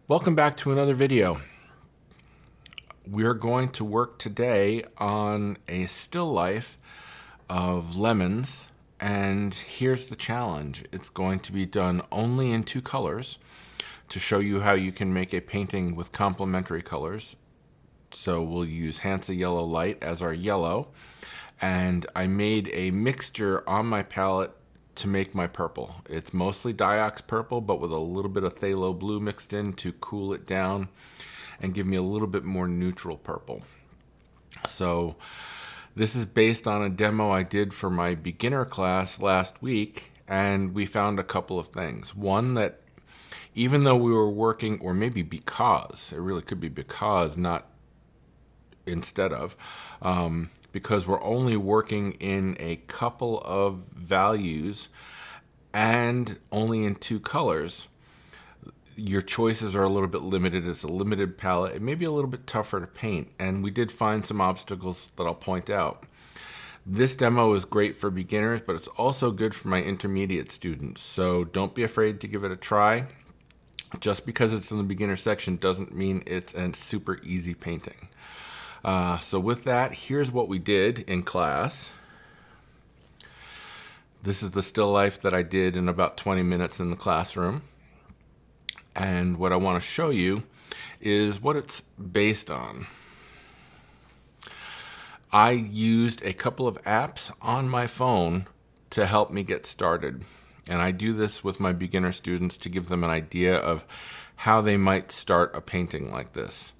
Welcome back to another video. We're going to work today on a still life of lemons, and here's the challenge. It's going to be done only in two colors to show you how you can make a painting with complementary colors. So we'll use Hansa Yellow Light as our yellow, and I made a mixture on my palette to make my purple. It's mostly Diox purple, but with a little bit of phthalo blue mixed in to cool it down and give me a little bit more neutral purple. So this is based on a demo I did for my beginner class last week, and we found a couple of things. One, that even though we were working, or maybe because, it really could be because, not instead of, because we're only working in a couple of values and only in two colors, your choices are a little bit limited. It's a limited palette. It may be a little bit tougher to paint, and we did find some obstacles that I'll point out. This demo is great for beginners, but it's also good for my intermediate students, so don't be afraid to give it a try. Just because it's in the beginner section doesn't mean it's a super easy painting. So with that, here's what we did in class. This is the still life that I did in about 20 minutes in the classroom. And what I want to show you is what it's based on. I used a couple of apps on my phone to help me get started. And I do this with my beginner students to give them an idea of how they might start a painting like this.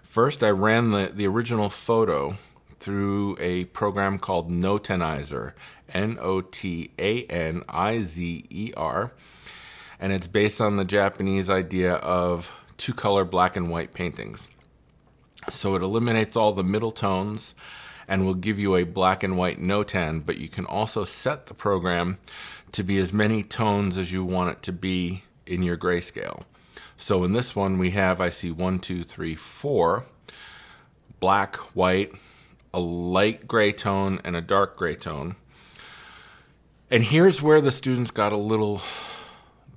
First, I ran the original photo through a program called Notanizer, Notanizer, and it's based on the Japanese idea of two-color black and white paintings. So it eliminates all the middle tones and will give you a black and white notan, but you can also set the program to be as many tones as you want it to be in your grayscale. So in this one we have, I see 1, 2, 3, 4, black, white, a light gray tone, and a dark gray tone. And here's where the students got a little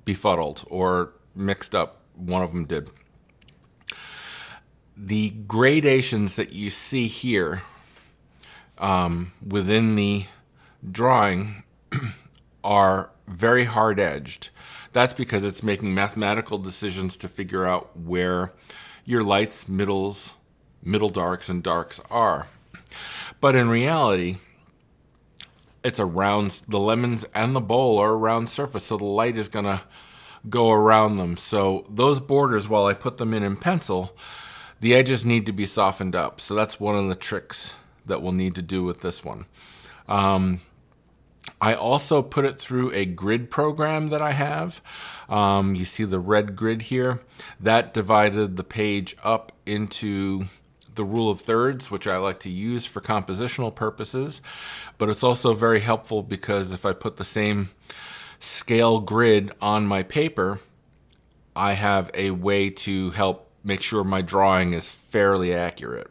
befuddled or mixed up. One of them did. The gradations that you see here within the drawing are very hard edged. That's because it's making mathematical decisions to figure out where your lights, middles, middle darks, and darks are. But in reality, it's a round, the lemons and the bowl are a round surface, so the light is going to go around them. So those borders, while I put them in pencil, the edges need to be softened up. So that's one of the tricks that we'll need to do with this one. I also put it through a grid program that I have. You see the red grid here. That divided the page up into the rule of thirds, which I like to use for compositional purposes. But it's also very helpful because if I put the same scale grid on my paper, I have a way to help make sure my drawing is fairly accurate.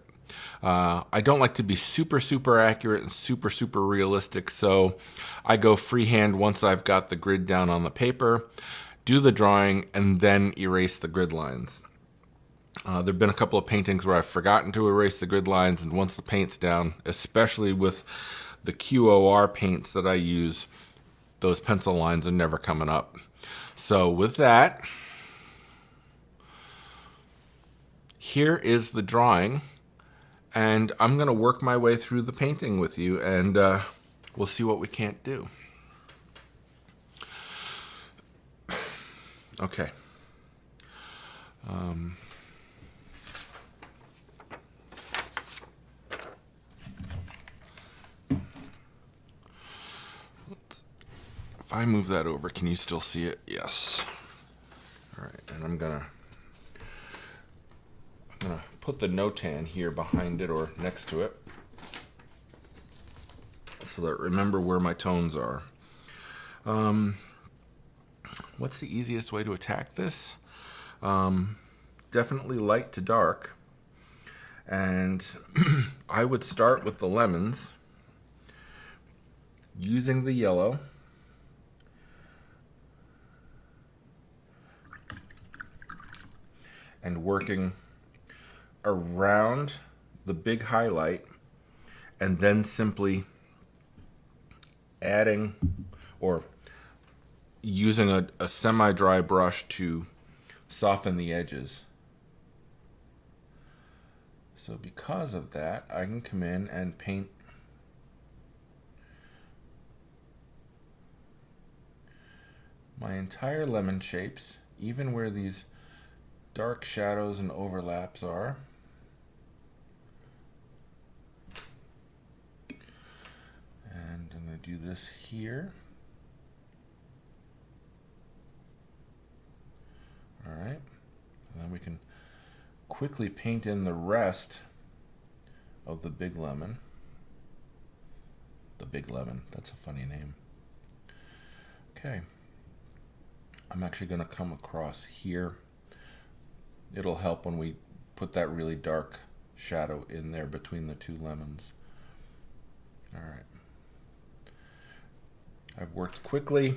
I don't like to be super accurate and super realistic, so I go freehand once I've got the grid down on the paper, do the drawing, and then erase the grid lines. There have been a couple of paintings where I've forgotten to erase the grid lines, and once the paint's down, especially with the QOR paints that I use, those pencil lines are never coming up. So with that, here is the drawing. And I'm going to work my way through the painting with you, and we'll see what we can't do. Okay. If I move that over, can you still see it? Yes. All right, and I'm gonna put the notan here behind it or next to it so that remember where my tones are. What's the easiest way to attack this? Definitely light to dark. And I would start with the lemons using the yellow. and working around the big highlight, and then simply adding or using a semi-dry brush to soften the edges. So because of that, I can come in and paint my entire lemon shapes, even where these dark shadows and overlaps are. And I'm going to do this here. All right, and then we can quickly paint in the rest of the big lemon. The big lemon, that's a funny name. Okay, I'm actually going to come across here. It'll help when we put that really dark shadow in there between the two lemons. All right, I've worked quickly.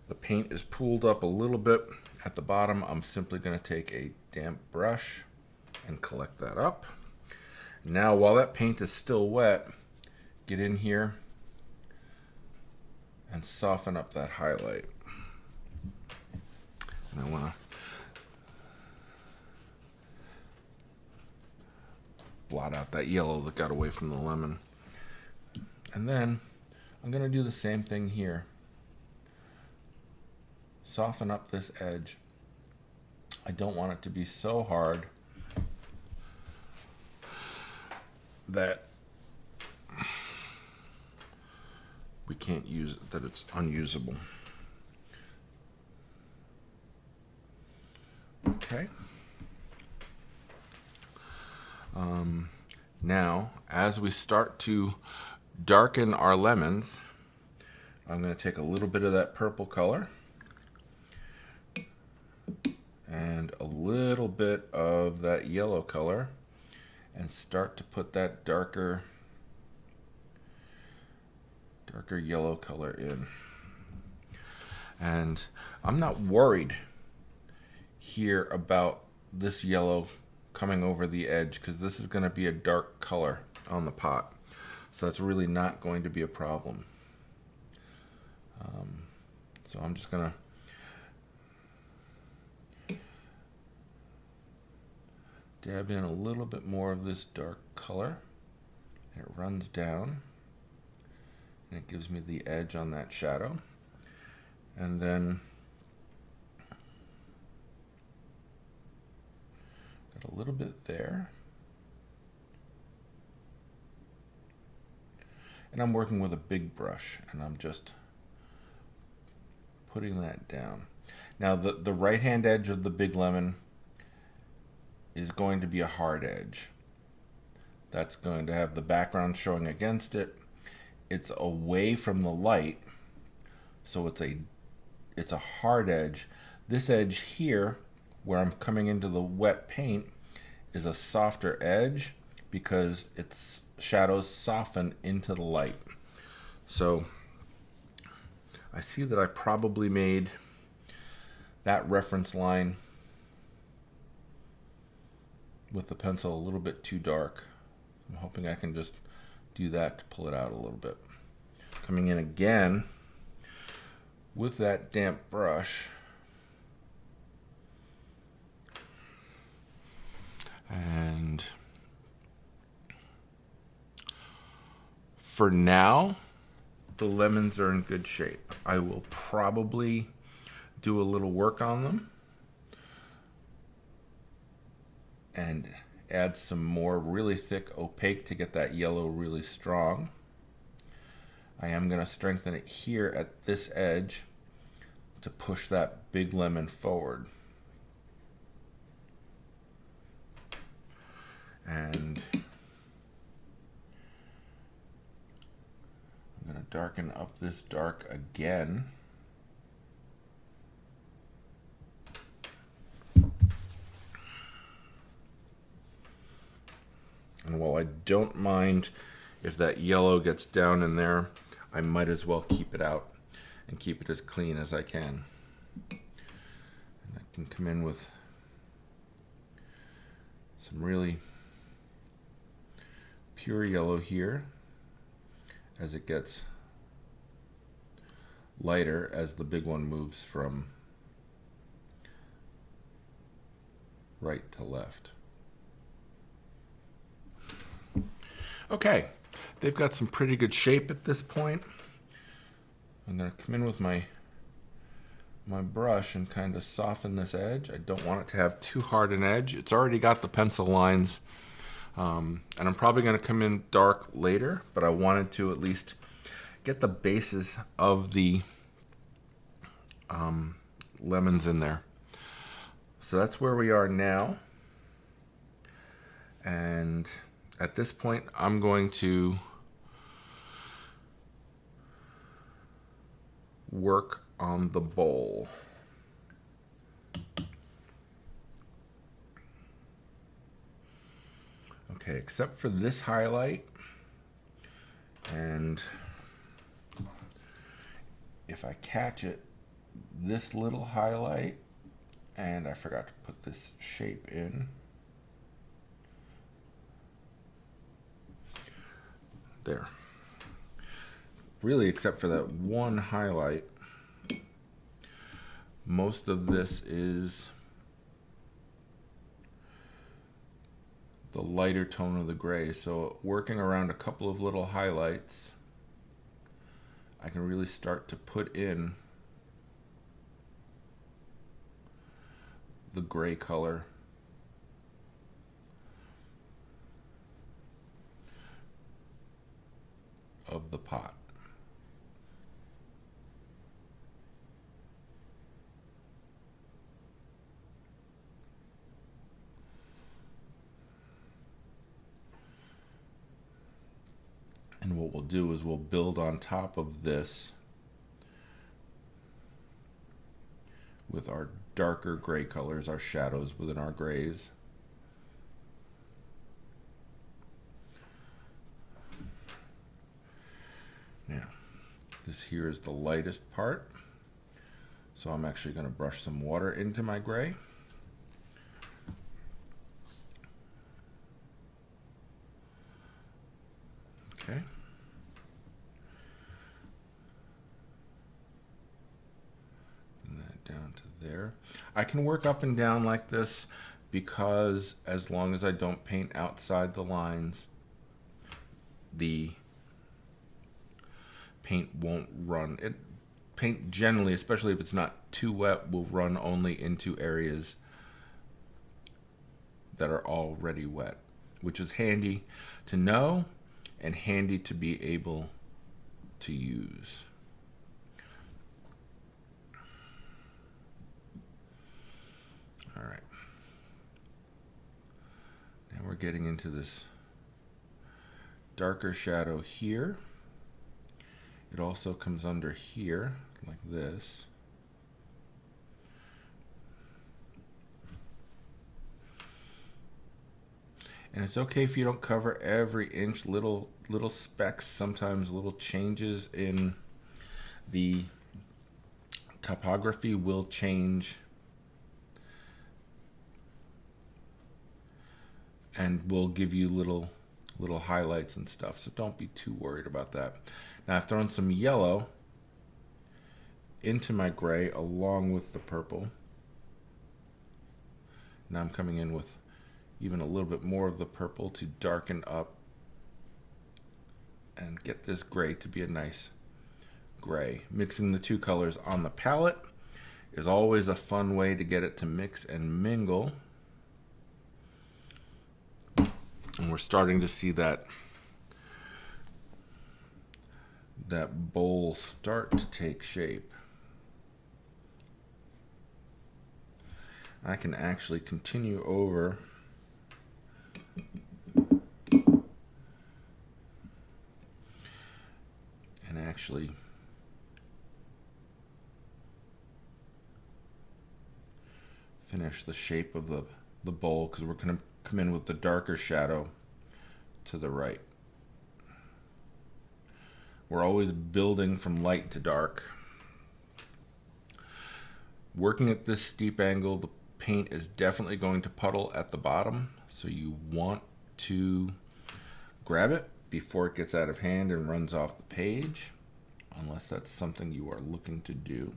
The paint is pooled up a little bit at the bottom. I'm simply going to take a damp brush and collect that up. Now, while that paint is still wet, get in here and soften up that highlight. And I want to blot out that yellow that got away from the lemon. And then I'm going to do the same thing here. Soften up this edge. I don't want it to be so hard that we can't use it, that it's unusable. Okay. Now, as we start to darken our lemons, I'm going to take a little bit of that purple color and a little bit of that yellow color and start to put that darker yellow color in. And I'm not worried here about this yellow coming over the edge because this is going to be a dark color on the pot. So that's really not going to be a problem. So I'm just going to dab in a little bit more of this dark color. And it runs down and it gives me the edge on that shadow. And then got a little bit there. And I'm working with a big brush and I'm just putting that down. Now the right hand edge of the big lemon is going to be a hard edge. That's going to have the background showing against it. It's away from the light, so it's a hard edge. This edge here, where I'm coming into the wet paint, is a softer edge because its shadows soften into the light. So I see that I probably made that reference line with the pencil a little bit too dark. I'm hoping I can just do that to pull it out a little bit. Coming in again with that damp brush and for now the lemons are in good shape. I will probably do a little work on them and add some more really thick opaque to get that yellow really strong. I am going to strengthen it here at this edge to push that big lemon forward. And I'm going to darken up this dark again. And while I don't mind if that yellow gets down in there, I might as well keep it out and keep it as clean as I can. And I can come in with Some really pure yellow here as it gets lighter as the big one moves from right to left. Okay, they've got some pretty good shape at this point. I'm going to come in with my brush and kind of soften this edge. I don't want it to have too hard an edge. It's already got the pencil lines, and I'm probably going to come in dark later, but I wanted to at least get the bases of the lemons in there. So that's where we are now. And at this point, I'm going to work on the bowl. Okay, except for this highlight, and if I catch it, this little highlight, and I forgot to put this shape in. There. Really, except for that one highlight, most of this is the lighter tone of the gray. So working around a couple of little highlights, I can really start to put in the gray color of the pot. And what we'll do is we'll build on top of this with our darker gray colors, our shadows within our grays. Now, this here is the lightest part, so I'm actually going to brush some water into my gray. Okay. And that down to there. I can work up and down like this because as long as I don't paint outside the lines, the paint won't run. Paint generally, especially if it's not too wet, will run only into areas that are already wet, which is handy to know and handy to be able to use. All right. Now we're getting into this darker shadow here. It also comes under here like this. And it's okay if you don't cover every inch. Little specks, sometimes little changes in the topography will change and will give you little highlights and stuff. So don't be too worried about that. Now I've thrown some yellow into my gray along with the purple. Now I'm coming in with even a little bit more of the purple to darken up and get this gray to be a nice gray. Mixing the two colors on the palette is always a fun way to get it to mix and mingle. And we're starting to see that bowl start to take shape. I can actually continue over and actually finish the shape of the bowl, because we're going to come in with the darker shadow to the right. We're always building from light to dark. Working at this steep angle, the paint is definitely going to puddle at the bottom, So you want to grab it before it gets out of hand and runs off the page, unless that's something you are looking to do.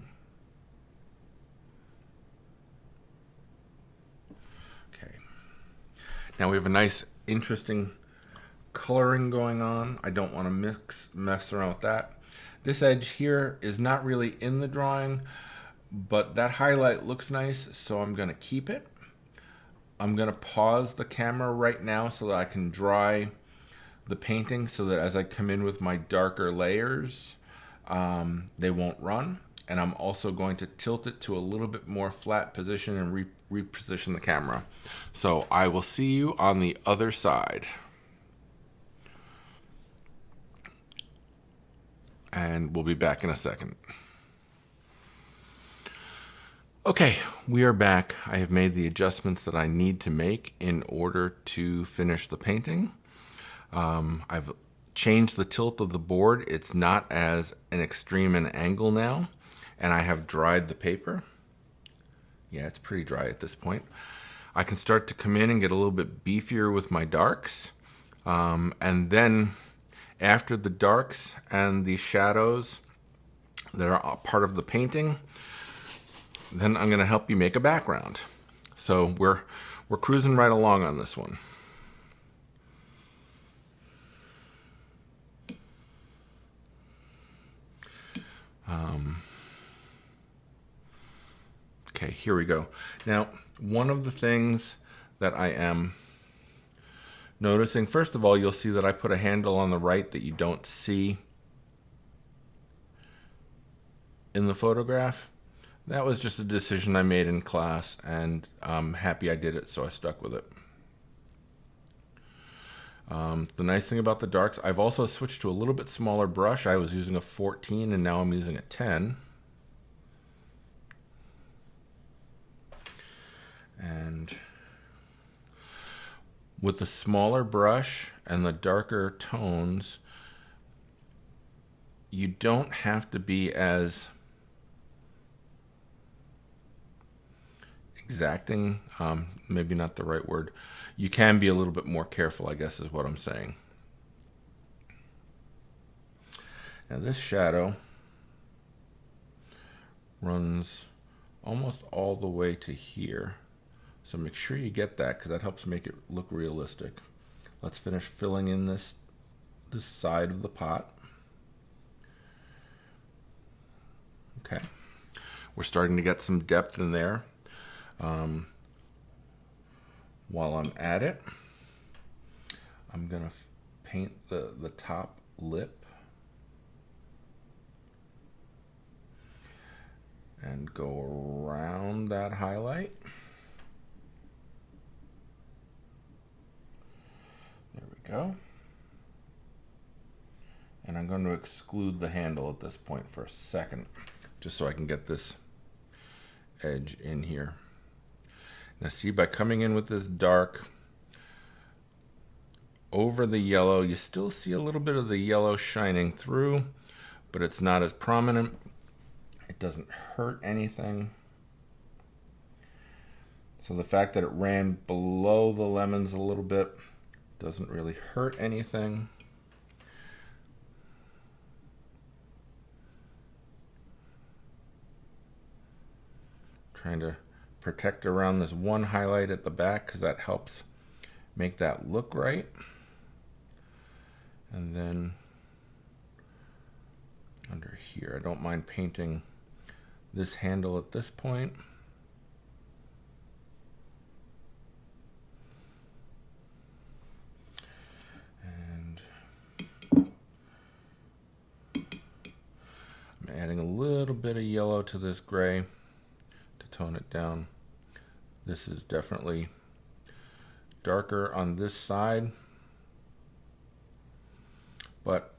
Okay. Now we have a nice, interesting coloring going on. I don't want to mess around with that. This edge here is not really in the drawing, but that highlight looks nice, so I'm going to keep it. I'm going to pause the camera right now so that I can dry the painting, so that as I come in with my darker layers, they won't run. And I'm also going to tilt it to a little bit more flat position and reposition the camera. So I will see you on the other side. And we'll be back in a second. Okay, we are back. I have made the adjustments that I need to make in order to finish the painting. I've changed the tilt of the board. It's not as an extreme an angle now, and I have dried the paper. Yeah, it's pretty dry at this point. I can start to come in and get a little bit beefier with my darks, and then after the darks and the shadows that are a part of the painting, then I'm going to help you make a background. So we're cruising right along on this one. Okay, here we go. Now, one of the things that I am noticing, first of all, you'll see that I put a handle on the right that you don't see in the photograph. That was just a decision I made in class, and I'm happy I did it, so I stuck with it. The nice thing about the darks, I've also switched to a little bit smaller brush. I was using a 14 and now I'm using a 10. And with the smaller brush and the darker tones, you don't have to be as exacting, maybe not the right word. You can be a little bit more careful, I guess is what I'm saying. Now this shadow runs almost all the way to here. So make sure you get that, because that helps make it look realistic. Let's finish filling in this side of the pot. Okay. We're starting to get some depth in there. While I'm at it, I'm going to paint the top lip and go around that highlight. There we go. And I'm going to exclude the handle at this point for a second, just so I can get this edge in here. Now see, by coming in with this dark over the yellow, you still see a little bit of the yellow shining through, but it's not as prominent. It doesn't hurt anything. So the fact that it ran below the lemons a little bit doesn't really hurt anything. Trying to protect around this one highlight at the back, because that helps make that look right. And then under here, I don't mind painting this handle at this point. And I'm adding a little bit of yellow to this gray to tone it down. This is definitely darker on this side, but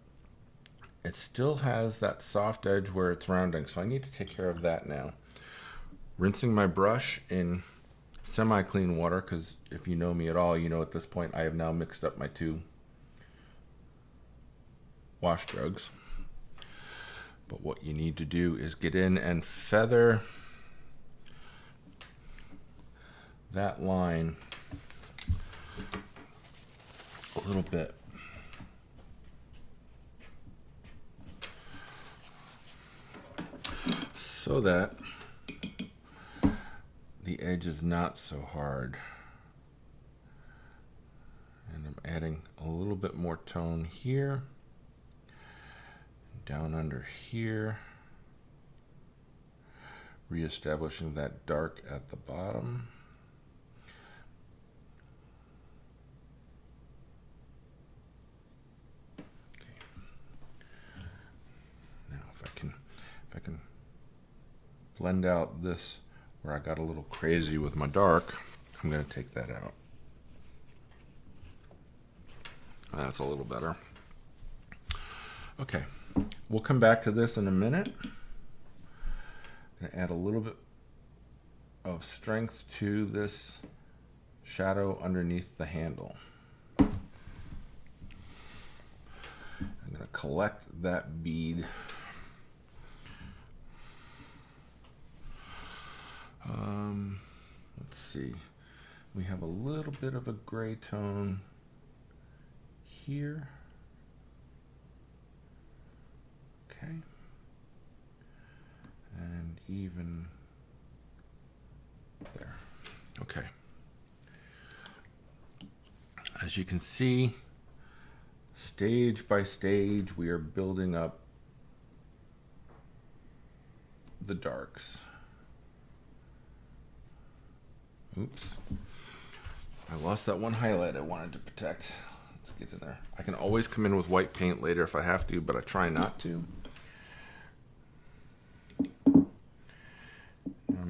it still has that soft edge where it's rounding, so I need to take care of that now. Rinsing my brush in semi-clean water, because if you know me at all, you know at this point I have now mixed up my two wash jugs. But what you need to do is get in and feather that line a little bit. So that the edge is not so hard. And I'm adding a little bit more tone here, down under here, reestablishing that dark at the bottom. If I can blend out this where I got a little crazy with my dark, I'm going to take that out. That's a little better. Okay, we'll come back to this in a minute. I'm going to add a little bit of strength to this shadow underneath the handle. I'm going to collect that bead. Let's see. We have a little bit of a gray tone here. Okay. And even there. Okay. As you can see, stage by stage, we are building up the darks. Oops. I lost that one highlight I wanted to protect. Let's get in there. I can always come in with white paint later if I have to, but I try not to. I'm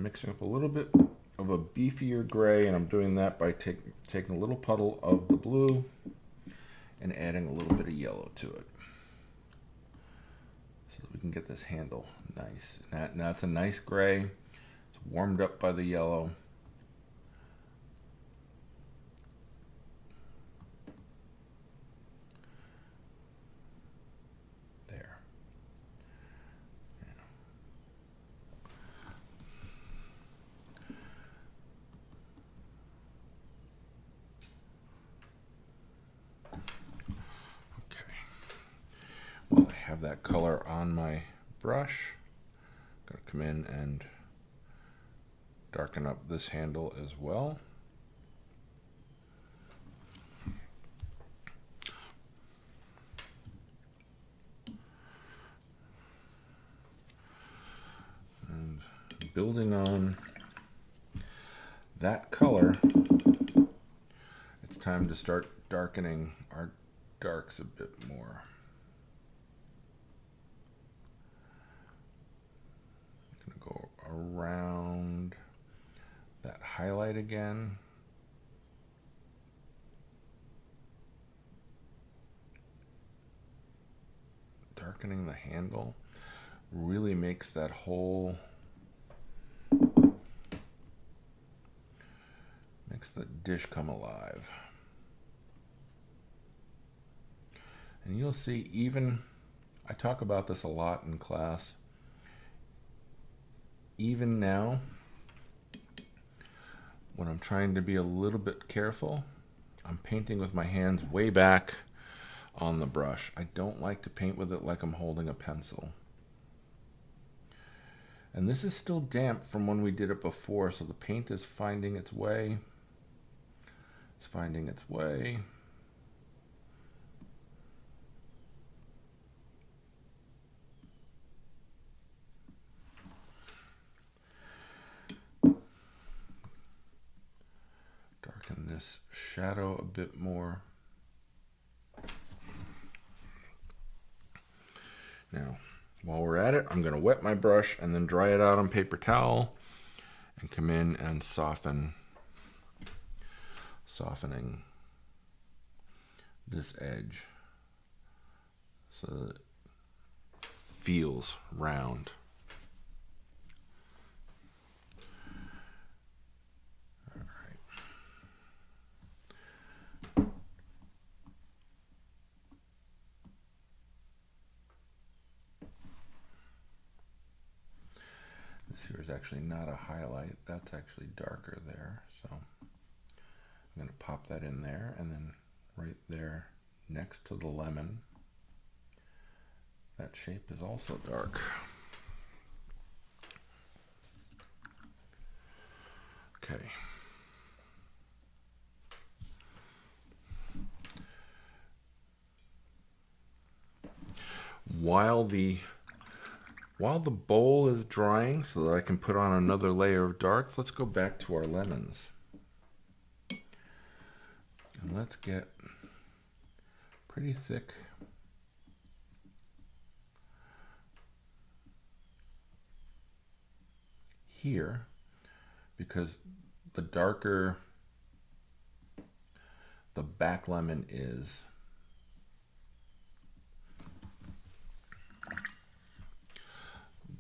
mixing up a little bit of a beefier gray, and I'm doing that by taking a little puddle of the blue and adding a little bit of yellow to it, so that we can get this handle nice. Now it's a nice gray. It's warmed up by the yellow. There. Well, I have that color on my brush. I'm going to come in and darken up this handle as well. And building on that color, it's time to start darkening our darks a bit more. Go around that highlight again. Darkening the handle really makes that whole, makes the dish come alive. And you'll see, even, I talk about this a lot in class, even now, when I'm trying to be a little bit careful, I'm painting with my hands way back on the brush. I don't like to paint with it like I'm holding a pencil. And this is still damp from when we did it before, so the paint is finding its way. It's finding its way. Darken this shadow a bit more. Now, while we're at it, I'm going to wet my brush and then dry it out on paper towel and come in and softening this edge so that it feels round. This here is actually not a highlight. That's actually darker there. So I'm going to pop that in there and then right there next to the lemon. That shape is also dark. Okay. While the bowl is drying so that I can put on another layer of darks, let's go back to our lemons. And let's get pretty thick here, because the darker the back lemon is,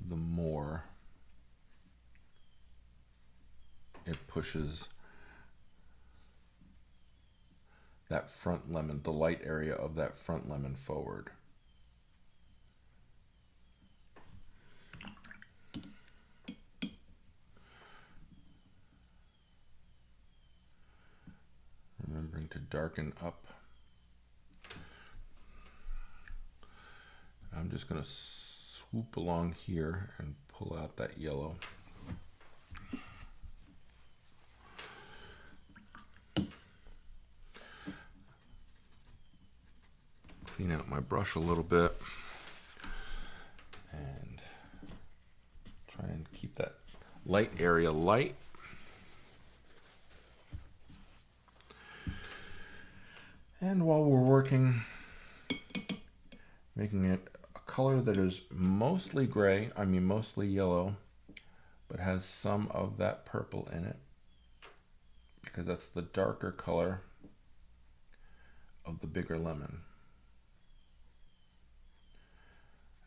the more it pushes that front lemon, the light area of that front lemon, forward. Remembering to darken up. I'm just going to swoop along here and pull out that yellow. Clean out my brush a little bit and try and keep that light area light. And while we're working, making it a color that is mostly gray, mostly yellow, but has some of that purple in it, because that's the darker color of the bigger lemon.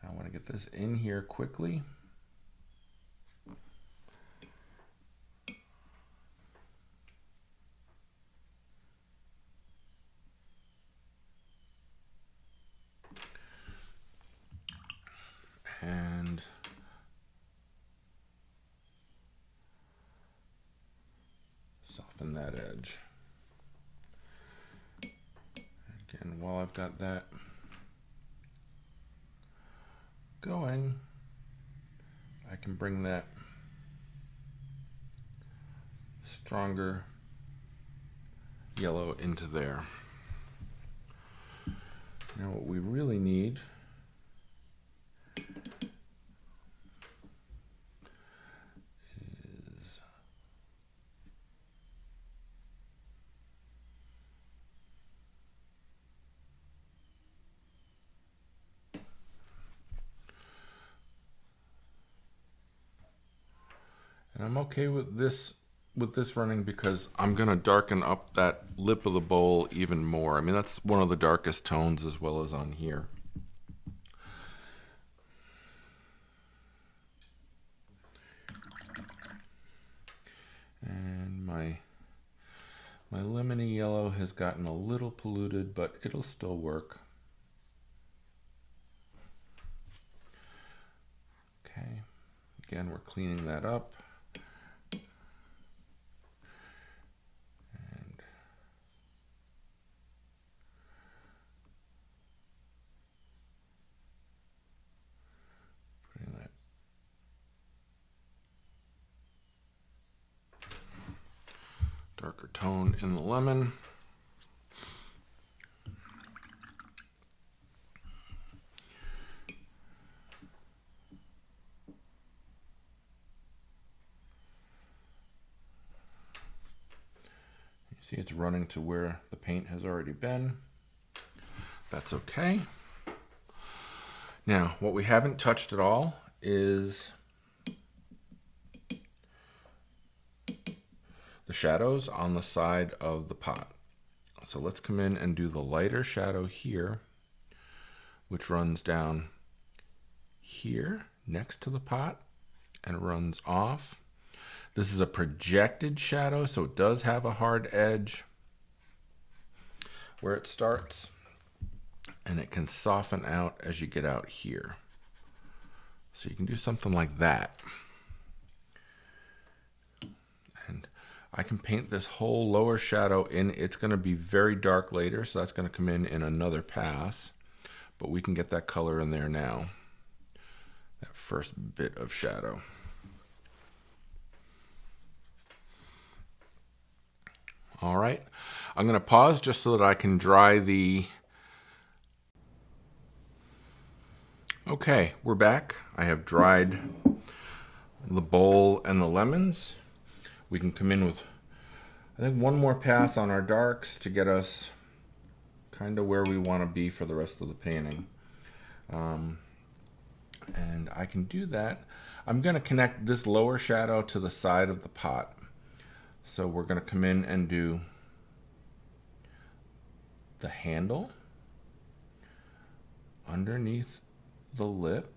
I want to get this in here quickly. And soften that edge. Again, while I've got that going, I can bring that stronger yellow into there. Now what we really need is and I'm okay with this running because I'm gonna darken up that lip of the bowl even more. That's one of the darkest tones as well as on here. And my lemony yellow has gotten a little polluted, but it'll still work. Okay, again, we're cleaning that up. And putting that darker tone in the lemon. See, it's running to where the paint has already been. That's okay. Now, what we haven't touched at all is the shadows on the side of the pot. So let's come in and do the lighter shadow here, which runs down here next to the pot and runs off. This is a projected shadow, so it does have a hard edge where it starts, and it can soften out as you get out here. So you can do something like that. And I can paint this whole lower shadow in. It's going to be very dark later, so that's going to come in another pass. But we can get that color in there now. That first bit of shadow. All right, I'm going to pause just so that I can dry the... Okay, we're back. I have dried the bowl and the lemons. We can come in with, I think, one more pass on our darks to get us kind of where we want to be for the rest of the painting. And I can do that. I'm going to connect this lower shadow to the side of the pot. So we're going to come in and do the handle underneath the lip,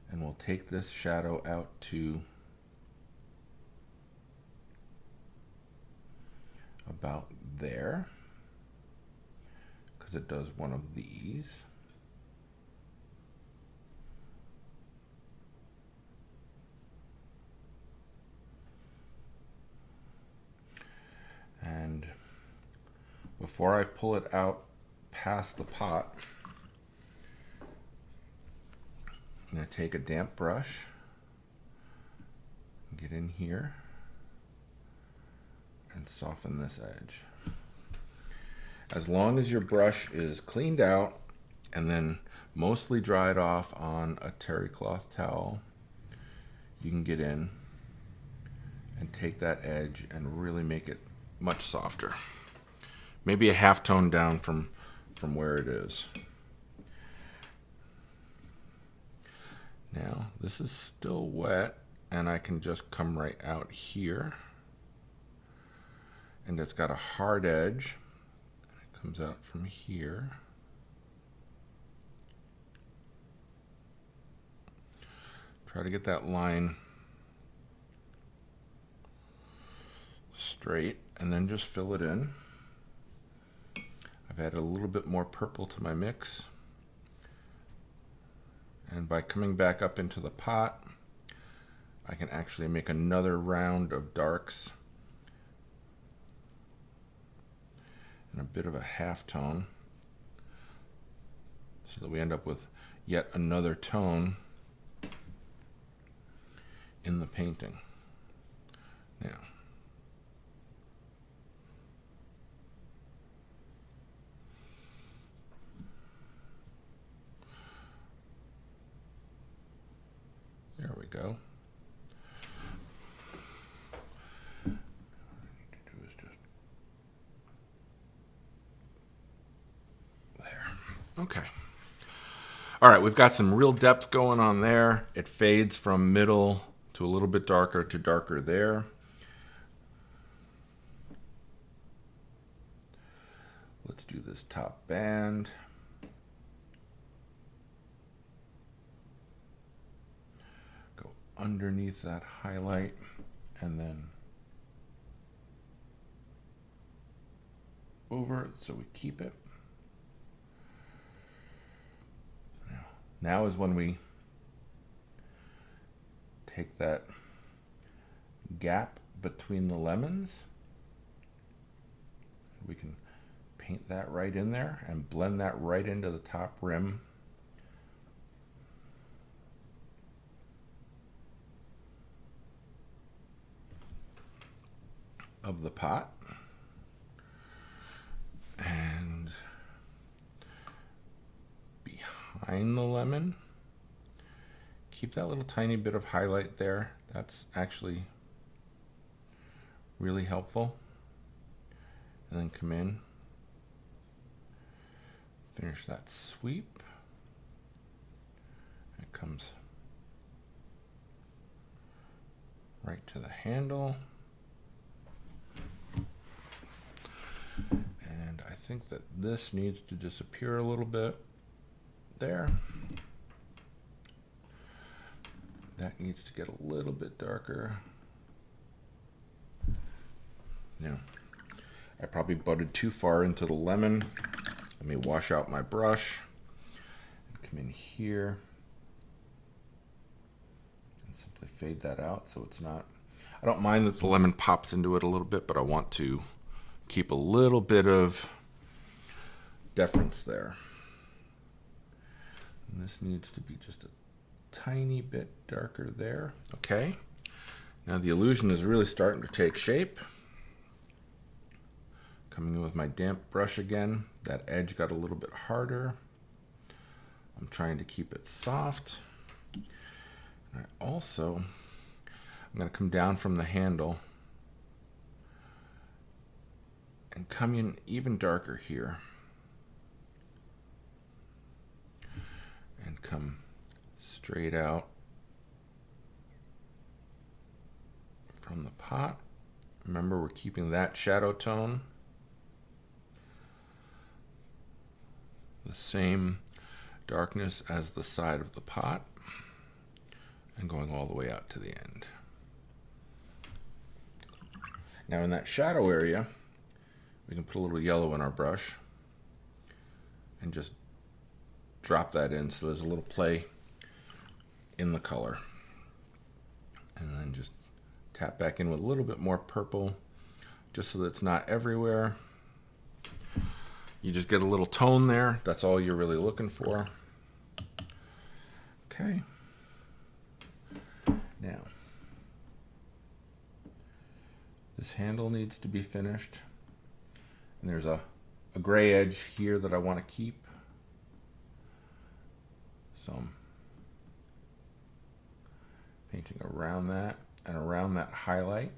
and we'll take this shadow out to about there, because it does one of these. And before I pull it out past the pot, I'm going to take a damp brush, get in here, and soften this edge. As long as your brush is cleaned out and then mostly dried off on a terry cloth towel, you can get in and take that edge and really make it much softer. Maybe a half tone down from where it is. Now, this is still wet, and I can just come right out here. And it's got a hard edge. It comes out from here. Try to get that line straight, and then just fill it in. I've added a little bit more purple to my mix. And by coming back up into the pot, I can actually make another round of darks and a bit of a half tone, so that we end up with yet another tone in the painting. Now, there we go. What I need to do is just there. Okay. All right, we've got some real depth going on there. It fades from middle to a little bit darker to darker there. Let's do this top band. Go underneath that highlight and then over it so we keep it. Now is when we take that gap between the lemons. We can paint that right in there and blend that right into the top rim of the pot. And behind the lemon, keep that little tiny bit of highlight there. That's actually really helpful. And then come in, finish that sweep. It comes right to the handle. And I think that this needs to disappear a little bit there. That needs to get a little bit darker. Now, I probably butted too far into the lemon. Let me wash out my brush and come in here and simply fade that out so it's not. I don't mind that the lemon pops into it a little bit, but I want to keep a little bit of deference there. And this needs to be just a tiny bit darker there. Okay. Now the illusion is really starting to take shape. Coming in with my damp brush again. That edge got a little bit harder. I'm trying to keep it soft. And I'm going to come down from the handle and come in even darker here. And come straight out from the pot. Remember, we're keeping that shadow tone the same darkness as the side of the pot, and going all the way out to the end. Now in that shadow area, we can put a little yellow in our brush and just drop that in so there's a little play in the color. And then just tap back in with a little bit more purple just so that it's not everywhere. You just get a little tone there. That's all you're really looking for. Okay. Now, this handle needs to be finished. And there's a gray edge here that I want to keep. So I'm painting around that and around that highlight.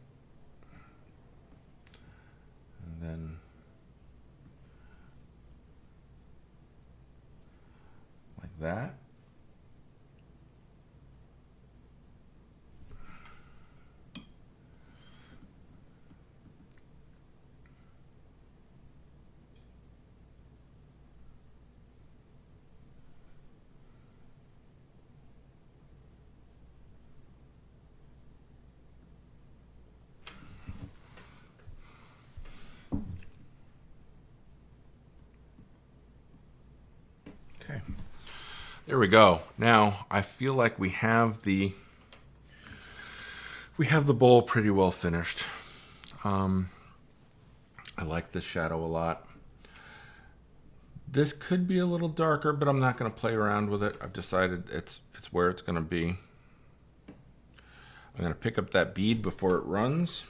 And then like that. Okay, there we go. Now I feel like we have the bowl pretty well finished. I like this shadow a lot. This could be a little darker, but I'm not going to play around with it. I've decided it's where it's going to be. I'm going to pick up that bead before it runs.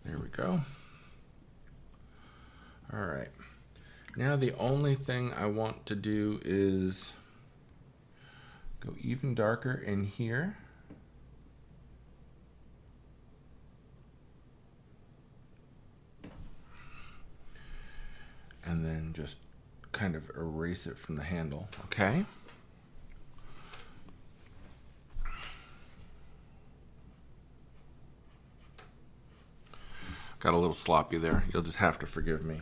There we go. All right. Now the only thing I want to do is go even darker in here. And then just kind of erase it from the handle, okay? Got a little sloppy there. You'll just have to forgive me.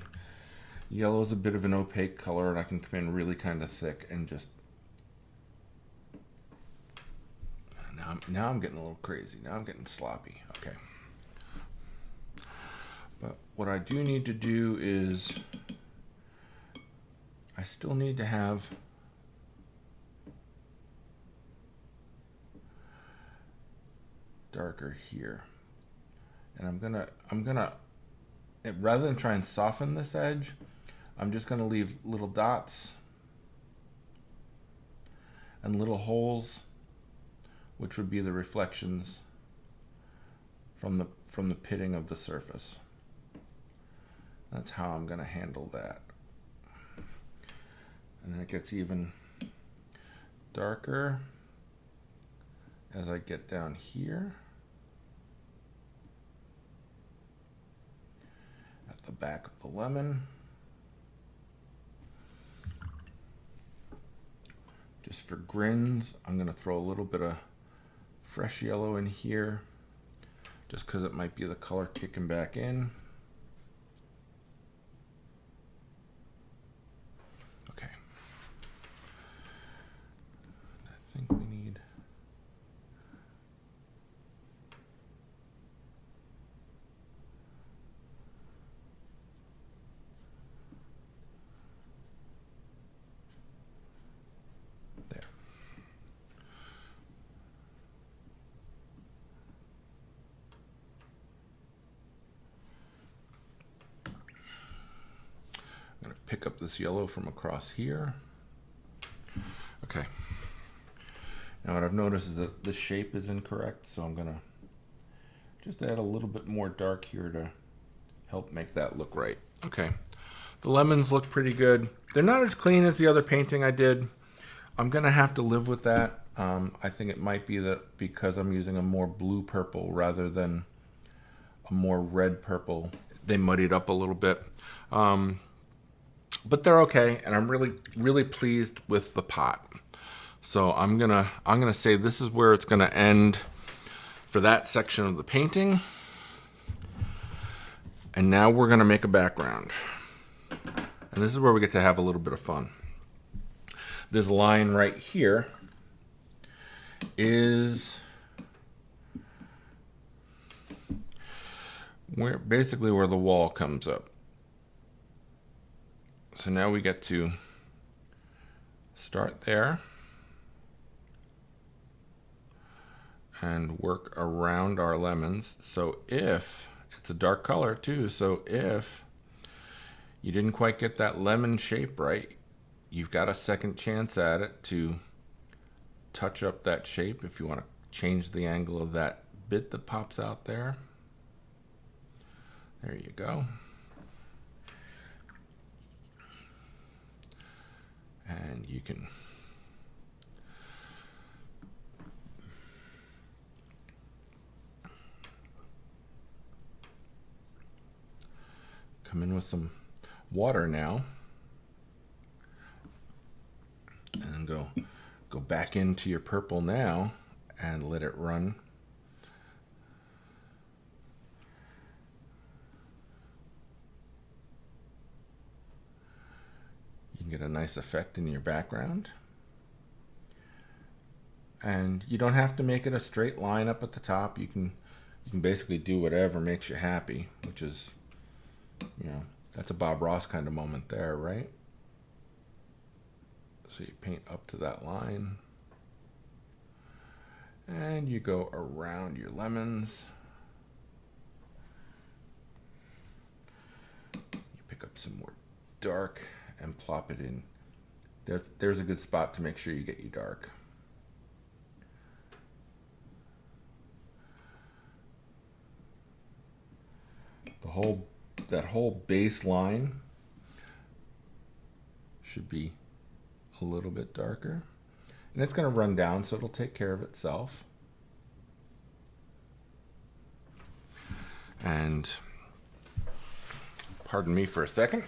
Yellow is a bit of an opaque color, and I can come in really kind of thick and just... Now I'm getting a little crazy. Now I'm getting sloppy. Okay. But what I do need to do is... I still need to have darker here. And I'm gonna rather than try and soften this edge, I'm just gonna leave little dots and little holes, which would be the reflections from the pitting of the surface. That's how I'm gonna handle that. And then it gets even darker as I get down here at the back of the lemon. Just for grins, I'm going to throw a little bit of fresh yellow in here just because it might be the color kicking back in. Okay. I think we need... There. pick up this yellow from across here. Okay. Now what I've noticed is that the shape is incorrect, so I'm gonna just add a little bit more dark here to help make that look right. Okay. The lemons look pretty good. They're not as clean as the other painting I did. I'm gonna have to live with that. I think it might be that because I'm using a more blue purple rather than a more red purple, they muddied up a little bit. But they're okay, and I'm really pleased with the pot. So I'm gonna say this is where it's gonna end for that section of the painting. And now we're gonna make a background. And this is where we get to have a little bit of fun. This line right here is basically where the wall comes up. So now we get to start there and work around our lemons. So if it's a dark color too, so if you didn't quite get that lemon shape right, you've got a second chance at it to touch up that shape if you want to change the angle of that bit that pops out there. There you go. And you can come in with some water now and go back into your purple now and let it run. You can get a nice effect in your background. And you don't have to make it a straight line up at the top. You can basically do whatever makes you happy, which is, you know, that's a Bob Ross kind of moment there, right? So you paint up to that line. And you go around your lemons. You pick up some more dark and plop it in. There's a good spot to make sure you get your dark. That whole base line should be a little bit darker. And it's going to run down, so it'll take care of itself. And pardon me for a second.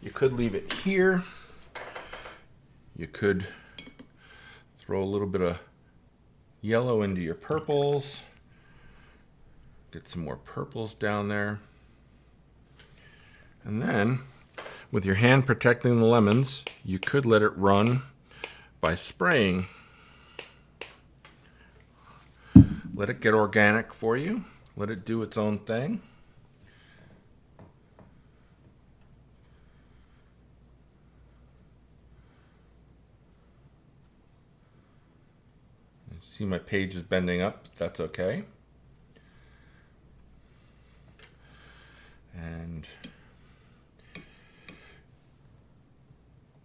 You could leave it here. You could throw a little bit of yellow into your purples. Get some more purples down there. And then, with your hand protecting the lemons, you could let it run by spraying. Let it get organic for you. Let it do its own thing. See, my page is bending up. That's okay. And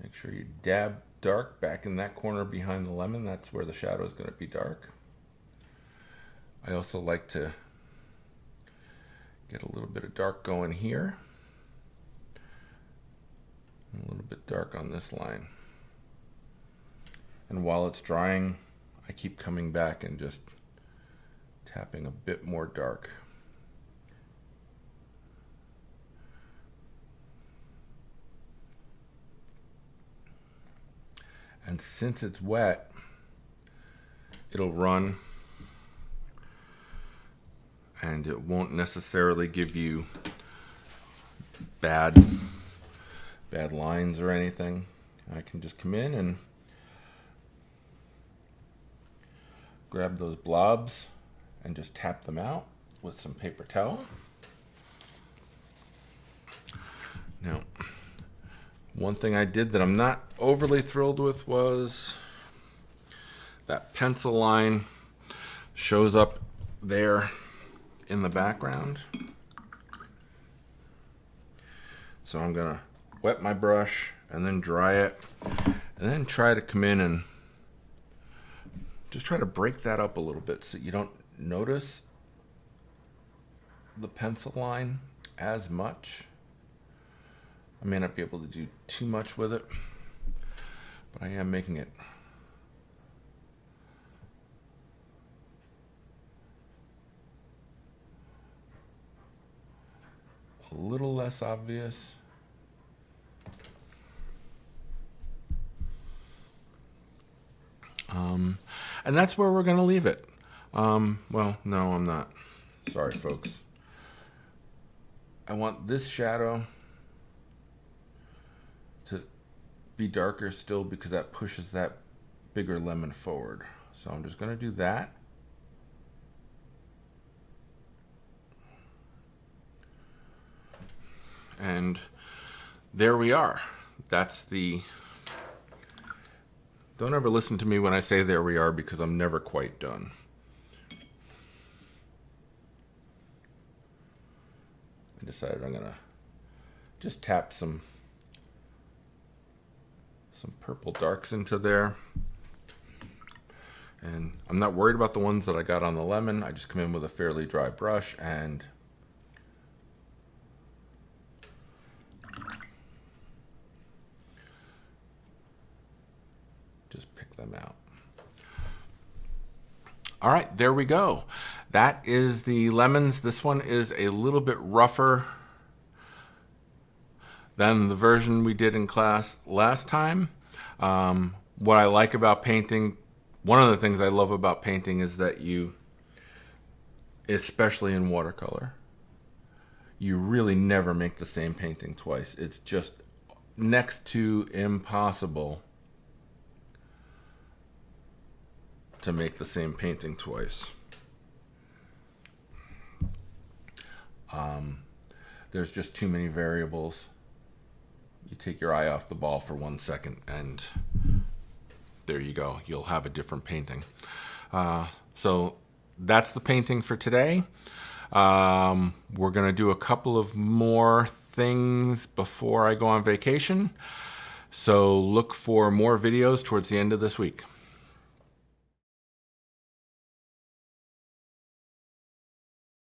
make sure you dab dark back in that corner behind the lemon. That's where the shadow is going to be dark. I also like to get a little bit of dark going here. And a little bit dark on this line. And while it's drying, I keep coming back and just tapping a bit more dark. And since it's wet, it'll run and it won't necessarily give you bad lines or anything. I can just come in and grab those blobs and just tap them out with some paper towel. Now, one thing I did that I'm not overly thrilled with was that pencil line. shows up there in the background. So I'm gonna wet my brush and then dry it, and then try to come in and just try to break that up a little bit so you don't notice the pencil line as much. I may not be able to do too much with it, but I am making it a little less obvious. And that's where we're going to leave it. Well, no, I'm not. Sorry, folks. I want this shadow to be darker still because that pushes that bigger lemon forward. So I'm just going to do that. And there we are. That's the... Don't ever listen to me when I say there we are, because I'm never quite done. I decided I'm gonna just tap some purple darks into there. And I'm not worried about the ones that I got on the lemon. I just come in with a fairly dry brush and just pick them out. All right, there we go. That is the lemons. This one is a little bit rougher than the version we did in class last time. What I like about painting, one of the things I love about painting is that you, especially in watercolor, you really never make the same painting twice. It's just next to impossible to make the same painting twice. There's just too many variables. You take your eye off the ball for 1 second and there you go. You'll have a different painting. So that's the painting for today. We're gonna do a couple of more things before I go on vacation. So look for more videos towards the end of this week.